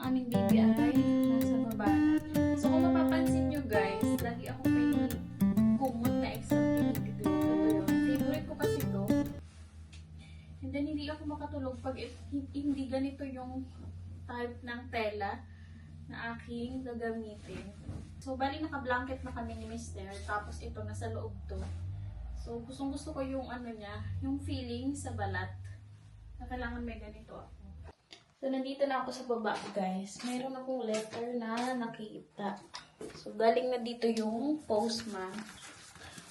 aming baby ay nasa baba na. So kung mapapansin nyo guys, lagi ako may kumot na extra dito yun. Favorite ko kasi to. And then hindi ako makatulog pag hindi ganito yung type ng tela na aking gagamitin. So bali naka-blanket na kami ni Mister. Tapos ito nasa loob to. So gustong gusto ko yung ano niya, yung feeling sa balat. Na kailangan may ganito ako. So, nandito na ako sa baba, guys. Mayroon akong letter na nakita. So, galing na dito yung postman.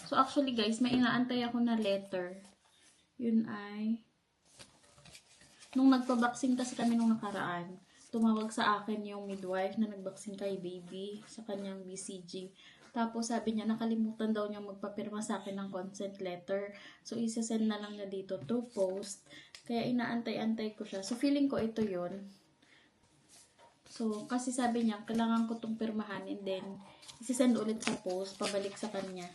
So, actually, guys, may inaantay ako na letter. Yun ay, nung nagpa-vaccine kasi kami nung nakaraan, tumawag sa akin yung midwife na nag-vaccine kay baby sa kanyang BCG. Tapos, sabi niya, nakalimutan daw niya magpapirma sa akin ng consent letter. So, isa-send na lang niya dito through post. Kaya, inaantay-antay ko siya. So, feeling ko ito yun. So, kasi sabi niya, kailangan ko itong pirmahan and then, isa-send ulit sa post, pabalik sa kanya.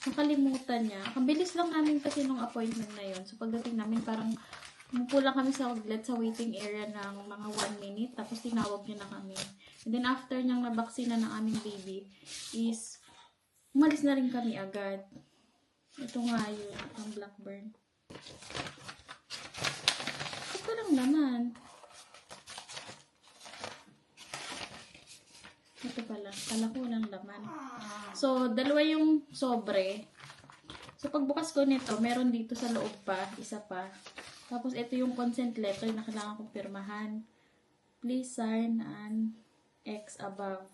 Nakalimutan niya. Ang bilis lang namin kasi nung appointment na yun. So, pagdating namin, parang pulang kami sa outlet sa waiting area ng mga 1 minute. Tapos, tinawag niya na kami. And then, after niyang nabaksina ng aming baby, is, umalis na rin kami agad. Ito nga yun, ang Blackburn. Ito lang naman. Ito pala. Kala ko lang laman. So, dalawa yung sobre. So, pagbukas ko nito, meron dito sa loob pa. Isa pa. Tapos, ito yung consent letter na kailangan kong pirmahan. Please sign an X above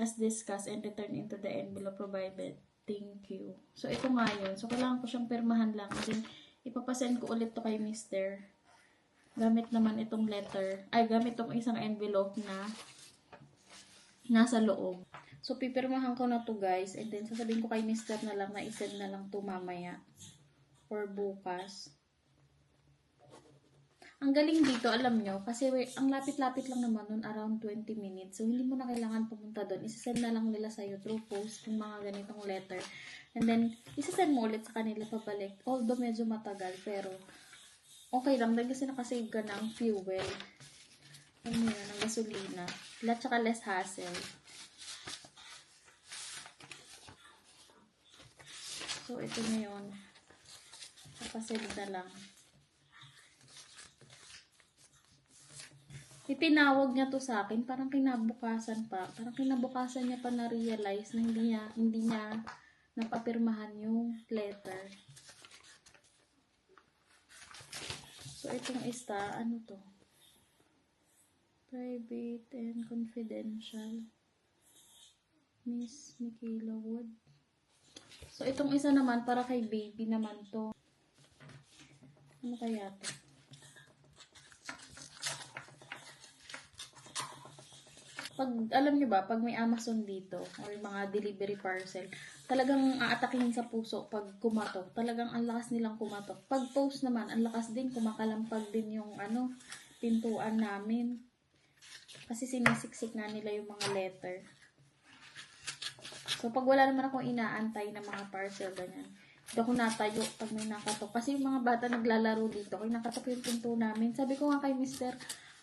as discussed and return into the envelope provided. Thank you. So, ito nga yun. So, kailangan ko siyang pirmahan lang. And then, ipapasend ko ulit to kay Mister. Gamit naman itong letter. Ay, gamit itong isang envelope na nasa loob. So, pipirmahan ko na to guys. And then, sasabihin ko kay Mister na lang na isend na lang to mamaya. Or bukas. Ang galing dito, alam nyo, kasi ang lapit-lapit lang naman nun, around 20 minutes. So, hindi mo na kailangan pumunta doon. Isasend na lang nila sa'yo through post yung mga ganitong letter. And then, isasend mo ulit sa kanila pabalik. Although, medyo matagal, pero okay lang. Dahil kasi nakasave ka ng fuel. Ano yun, ng gasolina. At saka less hassle. So, ito na yun. Napasend na lang. Itinawag niya to sa akin, parang kinabukasan pa. Parang kinabukasan niya pa na-realize na hindi niya napapirmahan yung letter. So, itong isa, ano to? Private and confidential. Miss Michaela Wood. So, itong isa naman, para kay baby naman to. Ano kaya to? Pag, alam nyo ba, pag may Amazon dito, or mga delivery parcel, talagang aatakihin sa puso pag kumatok. Talagang ang lakas nilang kumatok. Pag post naman, ang lakas din, kumakalampag din yung, pintuan namin. Kasi sinisiksik na nila yung mga letter. So, pag wala naman akong inaantay na mga parcel, ganyan. Hindi ako natayo pag may nakatok. Kasi yung mga bata naglalaro dito, kaya nakatok yung pinto namin. Sabi ko nga kay Mister,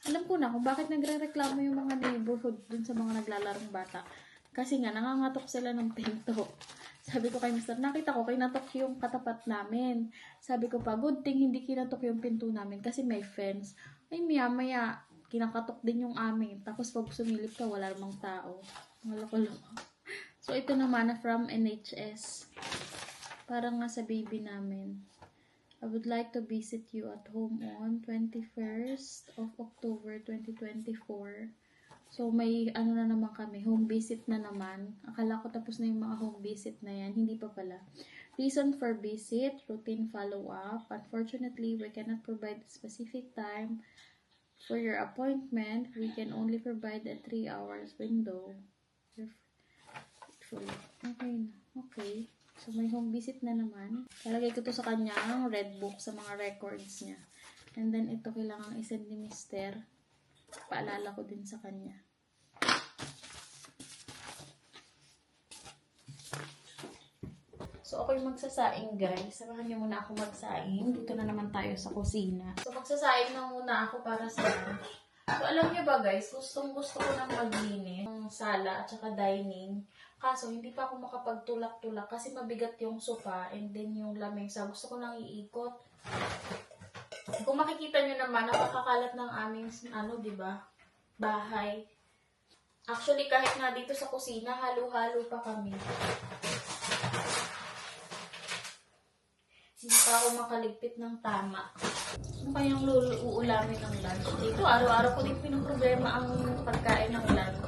alam ko na kung bakit nagre-reklamo yung mga neighborhood dun sa mga naglalarong bata. Kasi nga, nangangatok sila ng pinto. Sabi ko kay Mister, nakita ko, kinatok yung katapat namin. Sabi ko pa, good thing hindi kinatok yung pinto namin kasi may fence. Ay, maya, kinakatok din yung amin. Tapos pag sumilip ka, wala namang tao. Mga loko-loko. So, ito naman na from NHS. Parang nga sa baby namin. I would like to visit you at home on 21st of October 2024. So, may ano na naman kami, home visit na naman. Akala ko tapos na yung mga home visit na yan. Hindi pa pala. Reason for visit, routine follow-up. Unfortunately, we cannot provide a specific time for your appointment. We can only provide a 3 hours window. Okay na. Okay. So, may home visit na naman. Talagay ko to sa kanyang red book sa mga records niya. And then, ito kailangan isend ni Mister. Paalala ko din sa kanya. So, ako'y magsasaing, guys. Samahan niyo muna ako magsaing. Dito na naman tayo sa kusina. So, magsasaing na muna ako para sa lunch. So, alam niyo ba guys, gusto ko nang maglinis ng sala at saka dining. Kaso, hindi pa ako makapagtulak-tulak kasi mabigat yung sofa and then yung lamesa. Gusto ko nang iikot. Kung makikita nyo naman, napakakalat ng aming, diba, bahay. Actually, kahit nga dito sa kusina, halo-halo pa kami. Hindi pa ako makaligpit ng tama. Ano kayang uulamin ng lunch? Dito, araw-araw ko din pinoproblema ang pagkain ng lunch.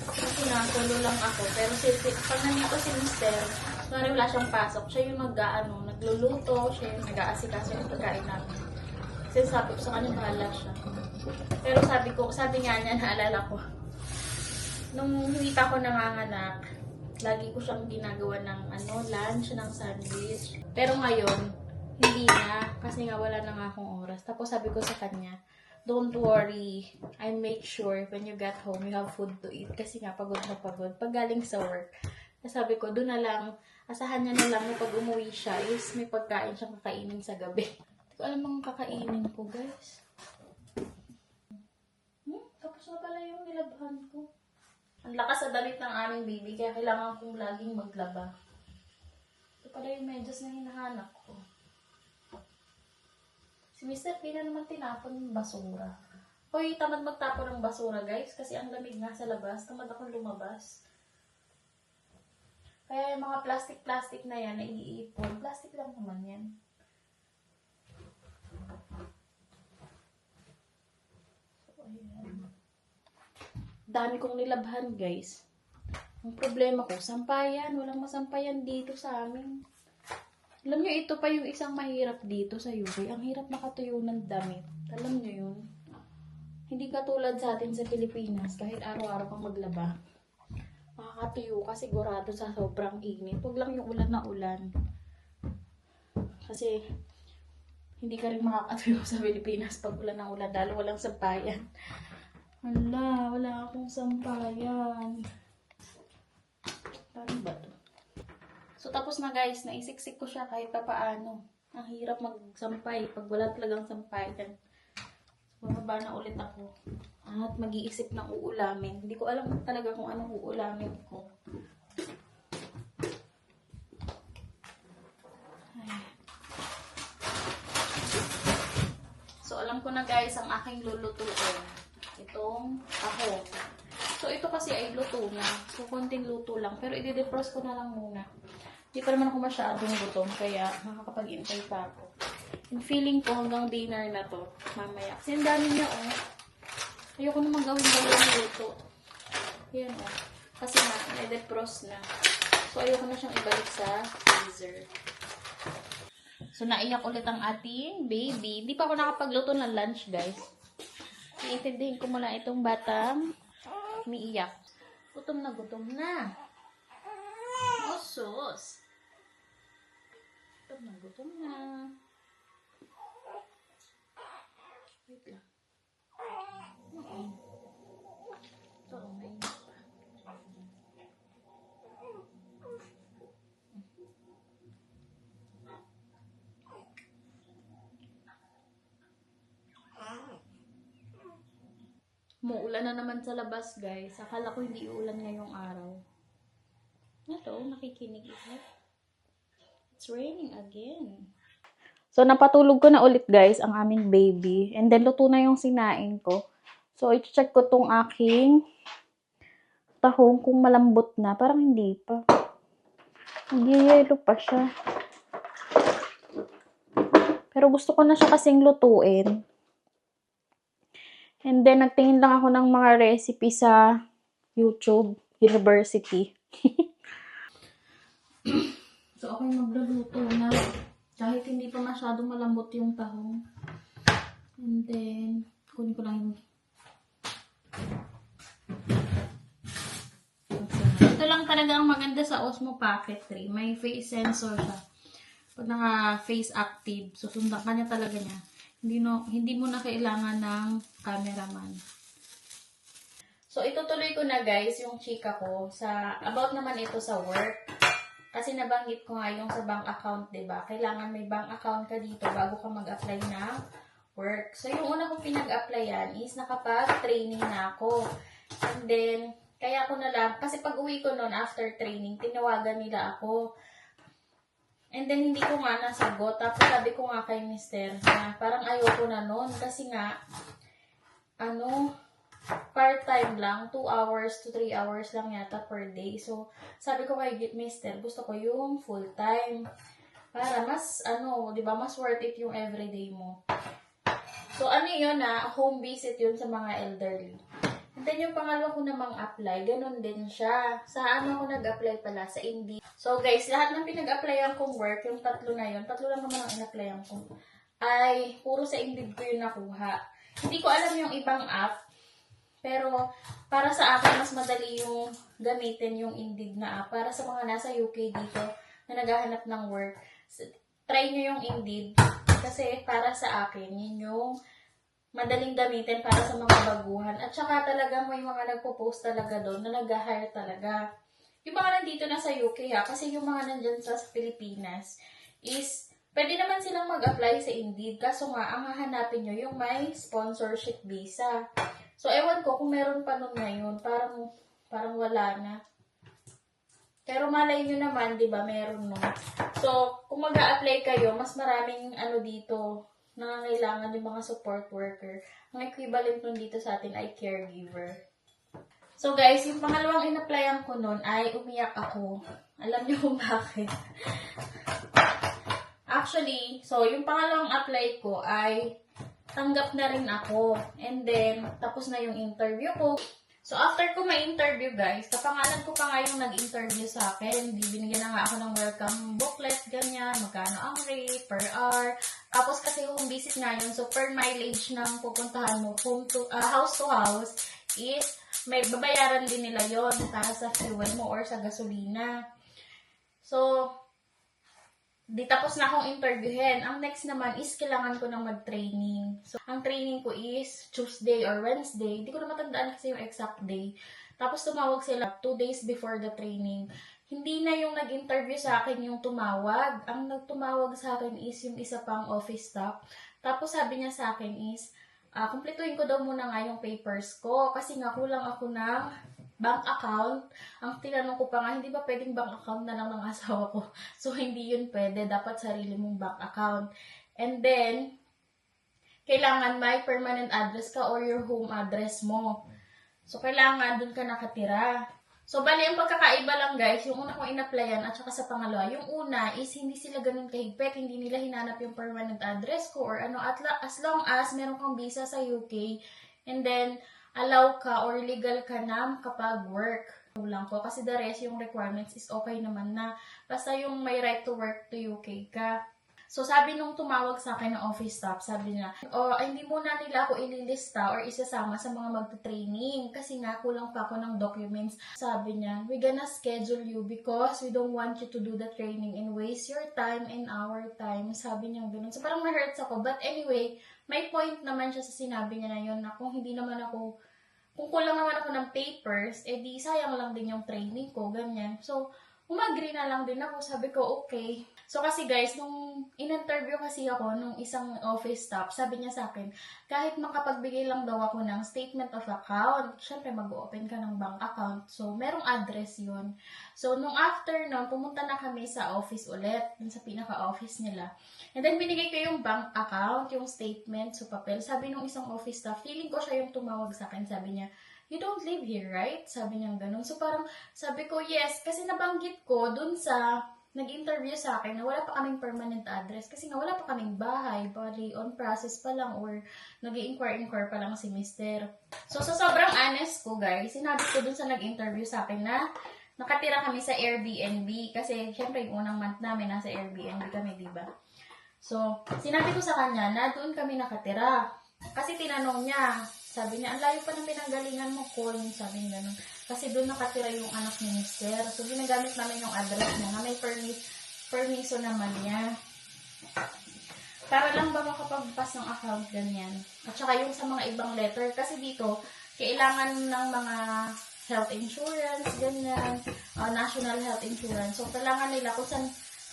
Kasi nga, solo lang ako. Pero pag nandito si Mister, kung wala siyang pasok, siya yung nagluluto, siya yung nag-aasikaso yung pagkain namin. Kasi sabi ko sa kanya, bahala siya. Pero sabi nga niya, naalala ko, nung hindi pa ako nanganganak, lagi ko siyang ginagawa ng lunch, ng sandwich. Pero ngayon, hindi na, kasi nga wala na nga akong oras. Tapos sabi ko sa kanya, don't worry, I make sure when you get home, you have food to eat. Kasi nga, pagod na pagod. Pag galing sa work, sabi ko, doon na lang, asahan niya na lang na pag umuwi siya, is may pagkain siyang kakainin sa gabi. Hindi ko alam ang kakainin ko, guys. Tapos na pala yung nilabhan ko. Ang lakas sa damit ng aming baby, kaya kailangan kong laging maglaba. Ito pala yung medyas na hinahanap ko. Si Mr. P na naman tinapon yung basura. Hoy, tamad magtapon ng basura, guys. Kasi ang lamig nga sa labas. Tamad akong lumabas. Kaya yung mga plastic na yan, na iniipon. Plastic lang naman yan. So, ayan. Dami kong nilabhan, guys. Ang problema ko, sampayan. Walang masampayan dito sa amin. Alam nyo, ito pa yung isang mahirap dito sa UK. Ang hirap makatuyo ng damit. Alam nyo yun? Hindi katulad sa atin sa Pilipinas, kahit araw-araw kang maglaba. Makakatuyo ka sigurado sa sobrang init. Huwag lang yung ulan na ulan. Kasi, hindi ka rin makakatuyo sa Pilipinas pag ulan ng ulan. Dahil walang sampayan. Wala akong sampayan. Paano ba to? So, tapos na guys, naisiksik ko siya kahit pa paano. Ang hirap magsampay pag wala talagang sampayan. So, bababa na ulit ako. At mag-iisip ng uulamin. Hindi ko alam talaga kung anong uulamin ko. Ay. So, alam ko na guys, ang aking lulutuin. Itong ako. So, ito kasi ay luto na. So, konting luto lang. Pero, i-defrost ko na lang muna. Hindi pa naman ako masyadong gutom, kaya makakapag-intay pa ako. Yung feeling ko hanggang dinner na to, mamaya. Kasi ang dami niya, oh. Ayoko naman gawin luto. Yan, oh. Kasi na-defrost na. So, ayoko na siyang ibalik sa freezer. So, naiyak ulit ang ating baby. Hindi pa ako nakapagluto ng lunch, guys. Iintindihin ko mula itong batang umiiyak. Gutom na. Oh, sus. Gutom na. Wait lang. Ito, may pa. Muulan na naman sa labas, guys. Akala ko hindi uulan ngayong araw. Ito, nakikinig ito. It's raining again. So, napatulog ko na ulit, guys, ang aming baby. And then, luto na yung sinain ko. So, i-check ko tong aking tahong kung malambot na. Parang hindi pa. Nag-yellow pa siya. Pero gusto ko na siya kasing lutuin. And then, nagtingin lang ako ng mga recipe sa YouTube University. So, okay, magluluto na. Kahit hindi pa masyadong malambot yung tahong. And then, kunin ko lang yung... Ito lang talaga ang maganda sa Osmo Pocket 3. May face sensor siya. Pag naka-face active, susundan ka niya talaga niya. Hindi mo na kailangan ng cameraman. So, itutuloy ko na guys yung chika ko. About naman ito sa work. Kasi nabanggit ko nga yung sa bank account, diba? Kailangan may bank account ka dito bago ka mag-apply ng work. So, yung una kong pinag-applyan is nakapag-training na ako. And then, kaya ako na lang, kasi pag uwi ko noon after training, tinawagan nila ako. And then, hindi ko nga nasagot. Tapos sabi ko nga kay mister na parang ayoko na noon. Kasi nga, part-time lang, 2 hours to 3 hours lang yata per day. So, sabi ko kay mister, gusto ko yung full-time. Para mas, di ba, mas worth it yung everyday mo. So, yun home visit yun sa mga elderly. And then, yung pangalawa ko namang apply, ganun din siya. Sa ako nag-apply pala? Sa Indeed. So, guys, lahat ng pinag-applyan kong work, yung 3 na yun, 3 lang naman ang in-applyan ko, ay puro sa Indeed ko yun nakuha. Hindi ko alam yung ibang app, pero para sa akin, mas madali yung gamitin yung Indeed na app. Para sa mga nasa UK dito na naghahanap ng work, try nyo yung Indeed. Kasi para sa akin, yun yung madaling gamitin para sa mga baguhan. At saka talagang may mga nagpo-post talaga doon na nag-hire talaga. Yung mga nandito na sa UK kasi yung mga nandyan sa Pilipinas is, pwede naman silang mag-apply sa Indeed. Kaso nga, ang hahanapin nyo yung may sponsorship visa. So, ewan ko kung meron pa nun ngayon. Parang wala na. Pero malay nyo naman, di ba, meron nun. So, kung mag-a-apply kayo, mas maraming dito, nangangailangan yung mga support worker. Ang equivalent nun dito sa atin ay caregiver. So guys, yung pangalawang in-applyan ko nun ay umiyak ako. Alam niyo kung bakit? Actually, so yung pangalawang apply ko ay tanggap na rin ako. And then, tapos na yung interview ko. So after ko ma-interview guys, kapangalan ko pa nga yung nag-interview sa akin. Binigyan na nga ako ng welcome booklet, ganyan, magkano ang rate per hour. Tapos kasi home visit nga yun, so per mileage ng pupuntahan mo, house to house, is may babayaran din nila yon para sa fuel mo or sa gasolina. So, di tapos na akong interviewin. Ang next naman is kailangan ko nang mag-training. So, ang training ko is Tuesday or Wednesday. Hindi ko na matandaan kasi yung exact day. Tapos tumawag sila 2 days before the training. Hindi na yung nag-interview sa akin yung tumawag. Ang nagtumawag sa akin is yung isa pang office staff. Tapos sabi niya sa akin is, kumpletuhin ko daw muna nga yung papers ko. Kasi nga kulang ako ng bank account. Ang tinanong ko pa nga, hindi ba pwedeng bank account na lang ng asawa ko? So, hindi yun pwede. Dapat sarili mong bank account. And then, kailangan may permanent address ka or your home address mo. So, kailangan dun ka nakatira. So, bali, ang pagkakaiba lang guys, yung una kong in-applyan at saka sa pangalawa, yung una is hindi sila ganun kahigpit, hindi nila hinanap yung permanent address ko or as long as meron kang visa sa UK, and then, allow ka or legal ka na kapag work. Lang ko. Kasi the rest, yung requirements is okay naman na. Basta yung may right to work to UK ka. So, sabi nung tumawag sa akin ng office staff, sabi niya, hindi muna nila ako ililista or isasama sa mga magta-training kasi nga kulang pa ako ng documents. Sabi niya, we gonna schedule you because we don't want you to do the training and waste your time and our time. Sabi niya ganun. So, parang na-hurts ako. But anyway, may point naman siya sa sinabi niya na yun na kung kulang naman ako ng papers, di sayang lang din yung training ko, ganyan. So, umagree na lang din ako. Sabi ko, okay. So, kasi guys, nung in-interview kasi ako nung isang office staff, sabi niya sa akin, kahit makapagbigay lang daw ako ng statement of account, syempre mag-open ka ng bank account. So, merong address yun. So, nung after nun, pumunta na kami sa office ulit, dun sa pinaka-office nila. And then, binigay ko yung bank account, yung statement, so papel. Sabi nung isang office staff, feeling ko siya yung tumawag sa akin. Sabi niya, you don't live here, right? Sabi niya ganun. So, parang sabi ko, yes. Kasi nabanggit ko dun sa nag-interview sa akin na wala pa kaming permanent address. Kasi nga wala pa kaming bahay. Bali, on process pa lang or nag-i-inquire pa lang si mister. So, sa sobrang honest ko, guys, sinabi ko dun sa nag-interview sa akin na nakatira kami sa Airbnb. Kasi, syempre, yung unang month namin nasa Airbnb kami, diba? So, sinabi ko sa kanya na doon kami nakatira. Kasi tinanong niya, sabi niya, ang layo pa ng pinanggalingan mo, Col. Sabi niya ganun. Kasi doon nakatira yung anak ni mister. So, ginagamit namin yung address niya na may permiso naman niya. Para lang ba makapagpas ng account, ganyan. At saka yung sa mga ibang letter. Kasi dito, kailangan ng mga health insurance, ganyan. National health insurance. So, kailangan nila kung saan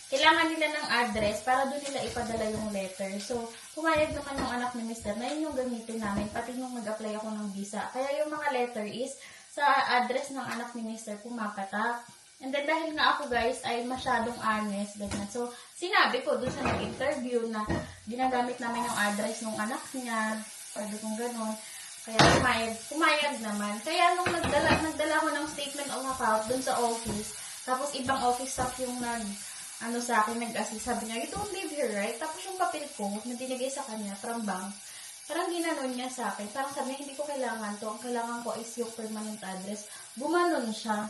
kailangan nila ng address para doon nila ipadala yung letter. So, pumayag naman yung anak ni Mr. na yun yung gamitin namin, pati yung mag-apply ako ng visa. Kaya yung mga letter is sa address ng anak ni Mr. pumapatak. And then, dahil nga ako guys ay masyadong honest, ganyan. So, sinabi ko doon sa nag-interview na ginagamit namin yung address ng anak niya. Sabi kong gano'n. Kaya pumayag naman. Kaya nung nagdala ko ng statement of account doon sa office, tapos ibang office staff yung sa akin, nag-assist. Sabi niya, you don't live here, right? Tapos yung papel ko, na dinigay sa kanya from bank, parang ginanon niya sa akin. Parang sabi niya, hindi ko kailangan to. Ang kailangan ko is yung permanent address. Gumanon siya.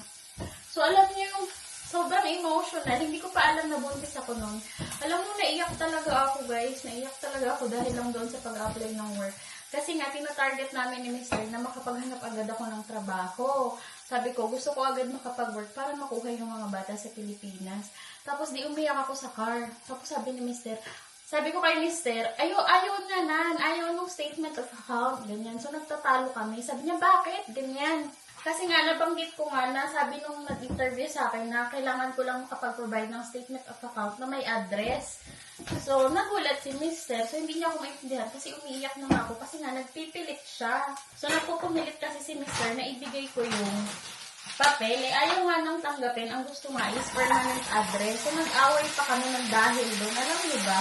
So, alam niyo yung sobrang emotional. Hindi ko pa alam na buntis ako noon. Alam mo, naiyak talaga ako, guys. Naiyak talaga ako dahil lang doon sa pag-apply ng work. Kasi nga, tina-target namin ni Mr. na makapaghanap agad ako ng trabaho. Sabi ko, gusto ko agad makapag-work para makuha yung mga bata sa Pilipinas. Tapos, di umiyak ako sa car. Tapos, sabi ni Mr., sabi ko kay Mr., ayaw na nan, ayaw nung statement of account, ganyan. So, nagtatalo kami. Sabi niya, bakit? Ganyan. Kasi nga, nabanggit ko nga na sabi nung nag-interview sa akin na kailangan ko lang makapag-provide ng statement of account na may address. So, nagulat si Mr. So, hindi niya ako maintindihan kasi umiiyak na ako kasi nga, nagpipilit siya. So, nagpupumilit kasi si Mr. na ibigay ko yung papel. Ayaw nga nang tanggapin. Ang gusto nga is permanent address. So, nag-away pa kami ng dahil doon. Alam niyo ba?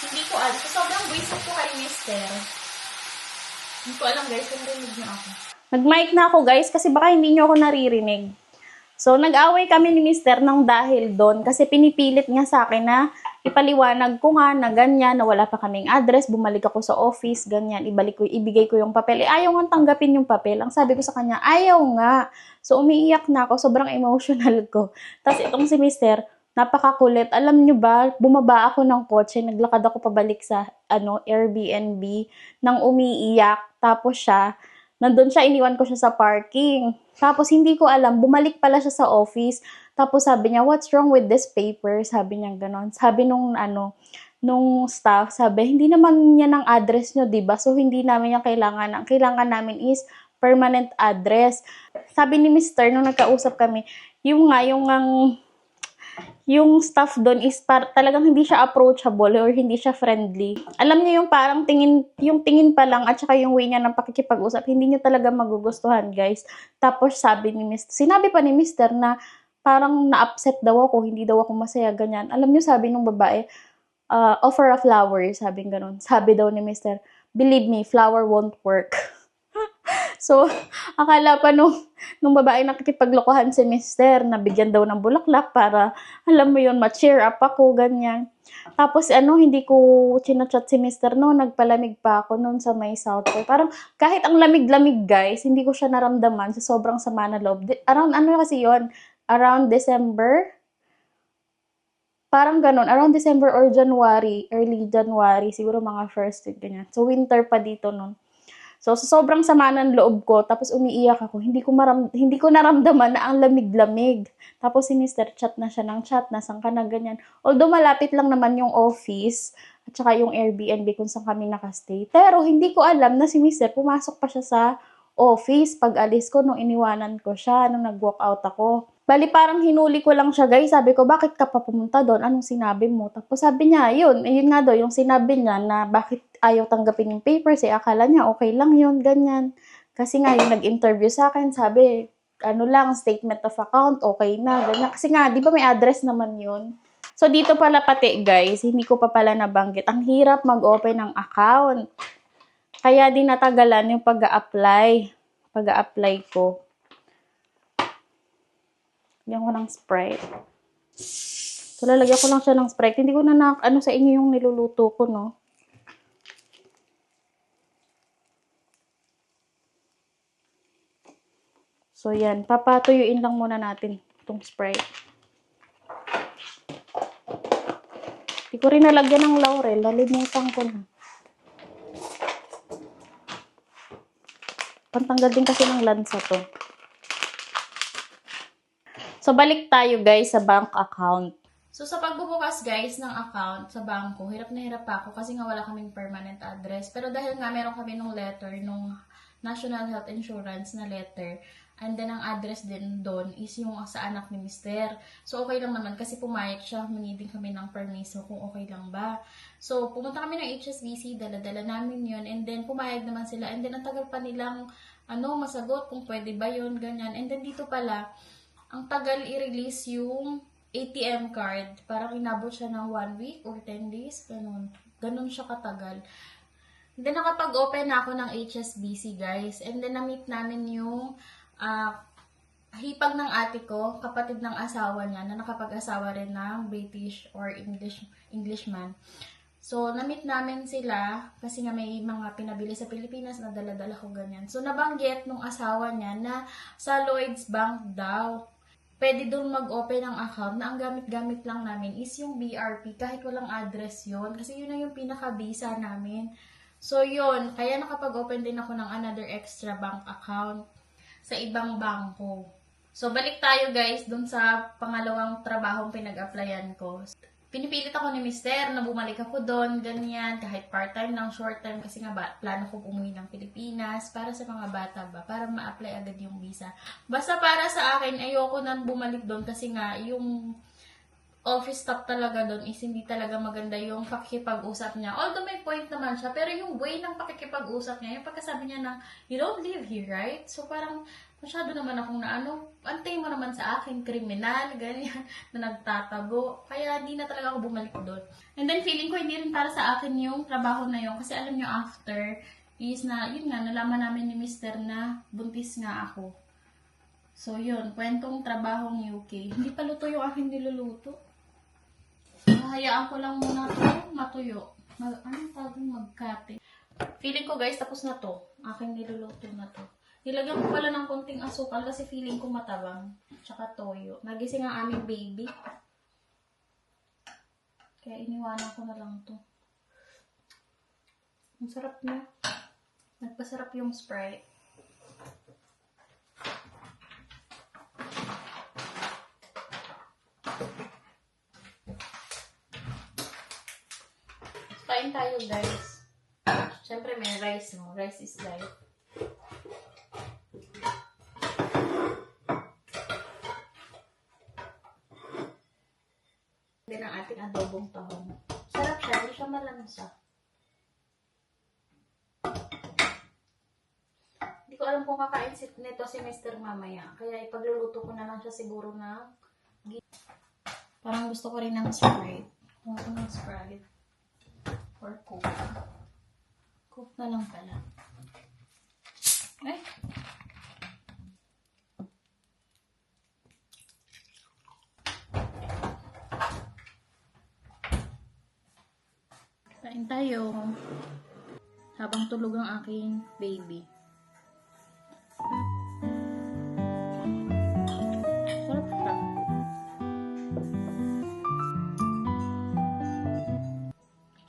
Hindi ko alam. So, sobrang buisit ko kay Mr. Hindi ko alam guys kung rinig niyo ako. Nag-mic na ako guys kasi baka hindi niyo ako naririnig. So, nag-away kami ni Mr. ng dahil doon kasi pinipilit niya sa akin na ipaliwanag ko nga na ganyan, na wala pa kaming address, bumalik ako sa office, ganyan, ibigay ko yung papel. Ayaw nga tanggapin yung papel. Ang sabi ko sa kanya, ayaw nga. So, umiiyak na ako, sobrang emotional ko. Tapos itong si Mr., napakakulit. Alam nyo ba, bumaba ako ng kotse, naglakad ako pabalik sa Airbnb nang umiiyak. Tapos nandun siya, iniwan ko siya sa parking. Tapos hindi ko alam, bumalik pala siya sa office. Tapos sabi niya, what's wrong with this paper? Sabi niya ganon. Sabi nung staff, sabi, hindi naman yan ang address nyo, diba? So hindi namin yung kailangan. Ang kailangan namin is permanent address. Sabi ni Mr. nung nagkausap kami, yung staff doon is talagang hindi siya approachable or hindi siya friendly. Alam niyo yung parang tingin pa lang at saka yung way niya ng pakikipag-usap, hindi niyo talaga magugustuhan, guys. Tapos sinabi pa ni Mr. na parang na-upset daw ako, hindi daw ako masaya, ganyan. Alam niyo, sabi nung babae, offer a flower, sabi ganun. Sabi daw ni Mr., believe me, flower won't work. So, akala pa nung babae nakikipaglokohan si Mr. na bigyan daw ng bulaklak para, alam mo yun, ma-cheer up ako, ganyan. Tapos, hindi ko chinachat si Mr. nagpalamig pa ako noon sa may South Pole. Parang, kahit ang lamig-lamig, guys, hindi ko siya naramdaman sa sobrang sama na loob. Around, kasi yon around December, parang ganun, around December or January, early January, siguro mga first week, ganyan. So, winter pa dito noon. So, sobrang sama ng loob ko, tapos umiiyak ako. Hindi ko naramdaman na ang lamig-lamig. Tapos si Mr. chat na siya ng chat, nasan ka na, ganyan. Although malapit lang naman yung office, at saka yung Airbnb kung saan kami nakastay. Pero hindi ko alam na si Mr. pumasok pa siya sa office pag alis ko nung iniwanan ko siya, nung nag-walk out ako. Bali, parang hinuli ko lang siya, guys. Sabi ko, bakit ka pa pumunta doon? Anong sinabi mo? Tapos sabi niya, yun nga daw, yung sinabi niya na bakit ayaw tanggapin yung papers, akala niya okay lang yun, ganyan. Kasi nga, yung nag-interview sa akin, sabi, statement of account, okay na, ganyan. Kasi nga, di ba may address naman yun? So, dito pala pati, guys, hindi ko pa pala nabanggit. Ang hirap mag-open ng account. Kaya din natagalan yung pag-a-apply ko. Lagyan ko ng Sprite. So, lalagyan ko lang siya ng Sprite. Hindi ko na sa inyo yung niluluto ko, no? So, yan. Papatuyuin lang muna natin itong Sprite. Hindi ko rin nalagyan ng laurel. Nalimutan ko na. Pantanggal din kasi ng lansa to. So, balik tayo guys sa bank account. So, sa pagbubukas guys ng account sa bangko, hirap na hirap pa ako kasi nga wala kaming permanent address. Pero dahil nga meron kami nung letter, nung National Health Insurance na letter, And then, ang address din doon is yung sa anak ni Mister. So, okay lang naman kasi pumayag siya. Humingi din kami ng permiso kung okay lang ba. So, pumunta kami ng HSBC, dala-dala namin yun. And then, pumayag naman sila. And then, ang tagal pa nilang masagot kung pwede ba yun, ganyan. And then, dito pala, ang tagal i-release yung ATM card. Parang inabot siya ng 1 week or 10 days. Ganun. Ganun siya katagal. And then, nakapag-open na ako ng HSBC, guys. And then, na-meet namin yung hipag ng ate ko, kapatid ng asawa niya, na nakapag-asawa rin ng British or Englishman. So, na-meet namin sila kasi nga may mga pinabili sa Pilipinas na dala-dala ko ganyan. So, nabanggit nung asawa niya na sa Lloyds Bank daw, pwede doon mag-open ng account na ang gamit-gamit lang namin is yung BRP kahit walang address yon kasi yun na yung pinaka-visa namin. So, yun. Kaya nakapag-open din ako ng another extra bank account sa ibang bangko. So, balik tayo guys dun sa pangalawang trabahong pinag-applyan ko. Pinipilit ako ni Mister na bumalik ako doon, ganyan, kahit part-time lang, short-time, kasi nga plano ko umuwi ng Pilipinas para sa mga bata ba, para ma-apply agad yung visa. Basta para sa akin, ayoko na bumalik doon kasi nga yung office staff talaga doon is hindi talaga maganda yung pakikipag-usap niya. Although may point naman siya, pero yung way ng pakikipag-usap niya, yung pagkasabi niya na, you don't live here, right? So parang, masyado naman akong antay mo naman sa akin, kriminal, ganyan, na nagtatago. Kaya di na talaga ako bumalik doon. And then feeling ko hindi rin para sa akin yung trabaho na yun. Kasi alam nyo after, is na, yun nga, nalaman namin ni Mister na buntis nga ako. So yun, kwentong trabahong UK. Hindi pa luto yung aking niluluto. Hayaan ko lang muna ito matuyo. Anong tawag magkate? Feeling ko guys, tapos na to. Aking niluluto na to. Nilagyan ko pala ng konting asukal kasi feeling ko matabang. Tsaka toyo. Nagising ang aming baby. Kaya iniwanan ko na lang to. Ang sarap niya. Nagpasarap yung Sprite. Kain tayo guys. Siyempre may rice, no? Rice is life. Din ang ating adobong tahong. Sarap siya, hindi siya malansa. Hindi ko alam kung kakain nito si Mr. mamaya. Kaya ipagluluto ko na lang siya siguro na parang gusto ko rin ng Sprite. Kung ako ng Sprite. Or Coke. Coke na lang pala. Ay! Kain tayo. Habang tulog ang aking baby.